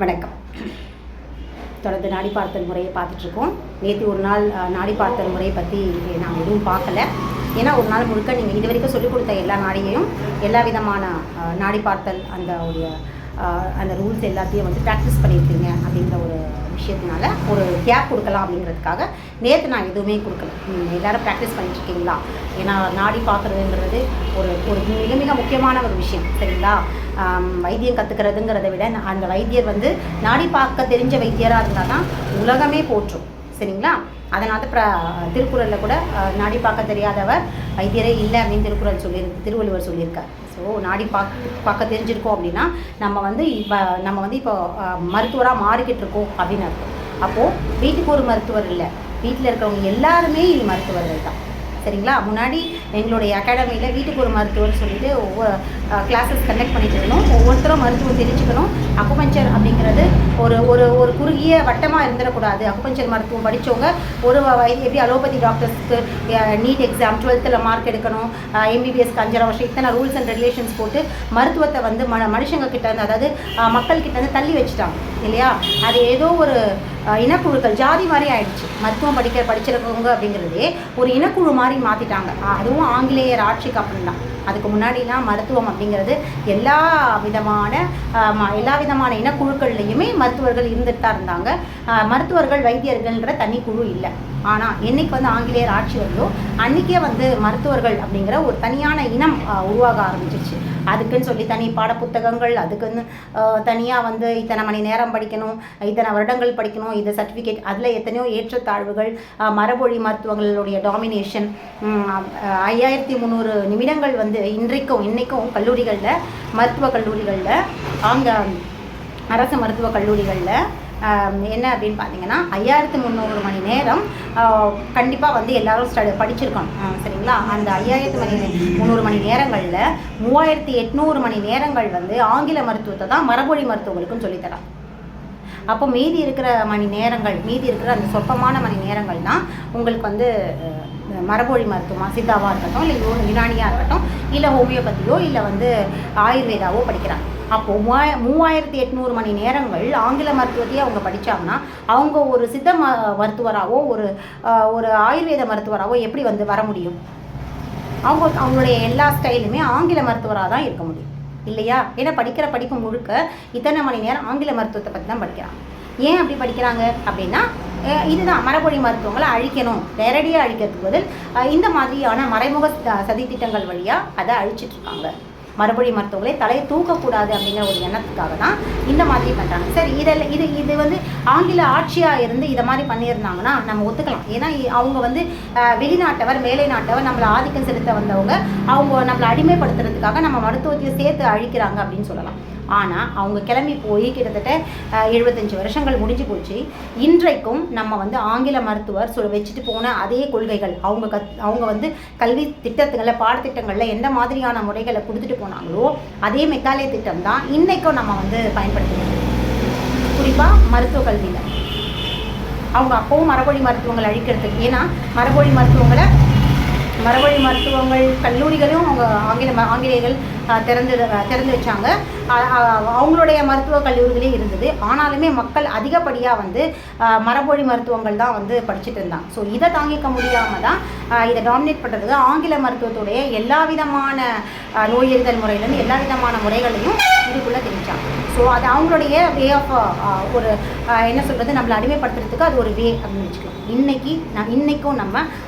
வணக்கம். தொடர்ந்து நாடி பார்த்தல் முறையை பார்த்துட்ருக்கோம். நேற்று ஒரு நாள் நாடி பார்த்தல் முறையை பற்றி நான் எதுவும் பார்க்கல. ஏன்னா ஒரு நாள் முழுக்க நீங்கள் இது வரைக்கும் சொல்லிக் கொடுத்த எல்லா நாடியையும் எல்லா விதமான நாடி பார்த்தல் அந்த ரூல்ஸ் எல்லாத்தையும் வந்து ப்ராக்டிஸ் பண்ணியிருக்கீங்க அப்படிங்கிற ஒரு விஷயத்தினால ஒரு கேப் கொடுக்கலாம் அப்படிங்கிறதுக்காக நேற்று நான் எதுவுமே கொடுக்கல. எல்லோரும் ப்ராக்டிஸ் பண்ணிட்டுருக்கீங்களா? ஏன்னா நாடி பார்க்குறதுங்கிறது ஒரு ஒரு மிக மிக முக்கியமான ஒரு விஷயம், சரிங்களா? வைத்தியம் கற்றுக்கிறதுங்கிறத விட அந்த வைத்தியர் வந்து நாடி பார்க்க தெரிஞ்ச வைத்தியராக இருந்தால் தான் உலகமே போற்றும், சரிங்களா? அதனால் திருக்குறளில் கூட நாடி பார்க்க தெரியாதவர் வைத்தியரே இல்லை அப்படின்னு திருவள்ளுவர் சொல்லியிருக்கார். ஸோ நாடி பார்க்க தெரிஞ்சிருக்கோம் அப்படின்னா நம்ம வந்து இப்போ மருத்துவராக மாறிக்கிட்டு இருக்கோம் அப்படின்னு அர்த்தம். அப்போது வீட்டுக்கு ஒரு மருத்துவர் இல்லை, வீட்டில் இருக்கிறவங்க எல்லாருமே இனி மருத்துவர்கள் தான், சரிங்களா? முன்னாடி எங்களுடைய அகாடமியில் வீட்டுக்கு ஒரு மருத்துவர் சொல்லிட்டு ஒவ்வொரு கிளாஸஸ் கண்டக்ட் பண்ணிட்டு இருந்தோம். ஒவ்வொருத்தரும் மருத்துவம் தெரிஞ்சுக்கணும். அக்குபஞ்சர் அப்படிங்கிறது ஒரு ஒரு ஒரு குறுகிய வட்டமாக இருந்துடக்கூடாது. அக்குபஞ்சர் மருத்துவம் படித்தவங்க எப்படி அலோபதி டாக்டர்ஸ்க்கு நீட் எக்ஸாம் 12th மார்க் எடுக்கணும், எம்பிபிஎஸ்க்கு 5.5 வருஷம், இத்தனை ரூல்ஸ் அண்ட் ரெகுலேஷன்ஸ் போட்டு மருத்துவத்தை வந்து மனுஷங்க கிட்டேருந்து, அதாவது மக்கள்கிட்டேருந்து தள்ளி வச்சுட்டாங்க இல்லையா? அது ஏதோ ஒரு இனக்குழுக்கள் ஜாதி மாதிரி ஆயிடுச்சு. மருத்துவம் படிச்சிருக்கவங்க அப்படிங்கிறதே ஒரு இனக்குழு மாதிரி மாற்றிட்டாங்க. அதுவும் ஆங்கிலேயர் ஆட்சிக்கு அப்புறம் தான். அதுக்கு முன்னாடிலாம் மருத்துவம் அப்படிங்கிறது எல்லா விதமான இனக்குழுக்கள்லையுமே மருத்துவர்கள் இருந்துட்டு தான் இருந்தாங்க. மருத்துவர்கள் வைத்தியர்கள்ன்ற தனி குழு இல்லை. ஆனால் என்னைக்கு வந்து ஆங்கிலேயர் ஆட்சி வந்தோ அன்றைக்கே வந்து மருத்துவர்கள் அப்படிங்கிற ஒரு தனியான இனம் உருவாக ஆரம்பிச்சிருச்சு. அதுக்குன்னு சொல்லி தனி பாடப்புத்தகங்கள், அதுக்குன்னு தனியாக வந்து இத்தனை மணி நேரம் படிக்கணும், இத்தனை வருடங்கள் படிக்கணும், இது சர்டிஃபிகேட், அதில் எத்தனையோ ஏற்றத்தாழ்வுகள், மரபொழி மருத்துவங்களுடைய டாமினேஷன், 5300 நிமிடங்கள் வந்து இன்னைக்கும் கல்லூரிகளில், மருத்துவக் கல்லூரிகளில், அரசு மருத்துவக் கல்லூரிகளில் என்ன அப்படின்னு பார்த்தீங்கன்னா 5300 மணி நேரம் கண்டிப்பாக வந்து எல்லோரும் படிச்சிருக்கணும், சரிங்களா? அந்த 5300 மணி நேரங்களில் 3800 மணி நேரங்கள் வந்து ஆங்கில மருத்துவத்தை தான் மரபொழி மருத்துவங்களுக்கும் சொல்லித்தராங்க. அப்போ மீதி இருக்கிற அந்த சொற்பமான மணி நேரங்கள் தான் உங்களுக்கு வந்து மரபொழி மருத்துவமாக சித்தாவாக இருக்கட்டும், இல்லை யுனானியாக இருக்கட்டும், இல்லை ஹோமியோபதியோ, இல்லை வந்து ஆயுர்வேதாவோ படிக்கிறாங்க. அப்போது 3800 மணி நேரங்கள் ஆங்கில மருத்துவத்தையே அவங்க படித்தாங்கன்னா அவங்க ஒரு சித்த மருத்துவராகவோ ஒரு ஆயுர்வேத மருத்துவராகவோ எப்படி வந்து வர முடியும்? அவங்களுடைய எல்லா ஸ்டைலுமே ஆங்கில மருத்துவராக தான் இருக்க முடியும் இல்லையா? ஏன்னா படிக்கிற படிப்பு முழுக்க இத்தனை மணி நேரம் ஆங்கில மருத்துவத்தை பற்றி தான் படிக்கிறாங்க. ஏன் அப்படி படிக்கிறாங்க அப்படின்னா இதுதான் மரபொழி மருத்துவங்களை அழிக்கணும், நேரடியாக அழிக்கிறதுக்கு பதில் இந்த மாதிரியான மறைமுக சதித்திட்டங்கள் வழியாக அதை அழிச்சிட்ருக்காங்க. மரபொழி மருத்துவங்களை தலையை தூக்கக்கூடாது அப்படிங்கிற ஒரு எண்ணத்துக்காக தான் இந்த மாதிரி பண்ணுறாங்க. சரி, இது வந்து ஆங்கில ஆட்சியாக இருந்து இதை மாதிரி பண்ணியிருந்தாங்கன்னா நம்ம ஒத்துக்கலாம். ஏன்னா அவங்க வந்து வெளிநாட்டவர், மேலை நாட்டவர், நம்மளை ஆதிக்கம் செலுத்த வந்தவங்க, அவங்க நம்மளை அடிமைப்படுத்துறதுக்காக நம்ம மருத்துவத்தையும் சேர்த்து அழிக்கிறாங்க அப்படின்னு சொல்லலாம். ஆனால் அவங்க கிளம்பி போய் கிட்டத்தட்ட 75 வருஷங்கள் முடிஞ்சு போச்சு. இன்றைக்கும் நம்ம வந்து ஆங்கில மருத்துவர் வச்சுட்டு போன அதே கொள்கைகள், அவங்க வந்து கல்வி திட்டத்துகளில், பாடத்திட்டங்களில் எந்த மாதிரியான முறைகளை கொடுத்துட்டு போனாங்களோ அதே மெக்காலே திட்டம் தான் இன்றைக்கும் நம்ம வந்து பயன்படுத்துகிறோம். குறிப்பாக மருத்துவ கல்வியில் அவங்க அப்போவும் மரபொழி மருத்துவங்கள் அழிக்கிறதுக்கு, ஏன்னா மரபொழி மருத்துவங்கள் கல்லூரிகளும் அவங்க ஆங்கிலேயர்கள் திறந்து வச்சாங்க. அவங்களுடைய மருத்துவ கல்லூரிகளே இருந்தது. ஆனாலுமே மக்கள் அதிகப்படியாக வந்து மரபொழி மருத்துவங்கள் தான் வந்து படிச்சுட்டு இருந்தாங்க. ஸோ இதை தாங்கிக்க முடியாமல் தான் இதை டாமினேட் பண்ணுறதுக்கு ஆங்கில மருத்துவத்துடைய எல்லா விதமான நோயறிதல் முறையிலேருந்து எல்லா விதமான முறைகளையும் இதுக்குள்ளே தெரிஞ்சாங்க. ஸோ அது அவங்களுடைய வே ஆஃப் ஒரு என்ன சொல்கிறது, நம்மளை அடிமைப்படுத்துறதுக்கு அது ஒரு வே அப்படின்னு வச்சுக்கலாம். இன்றைக்கும் நம்ம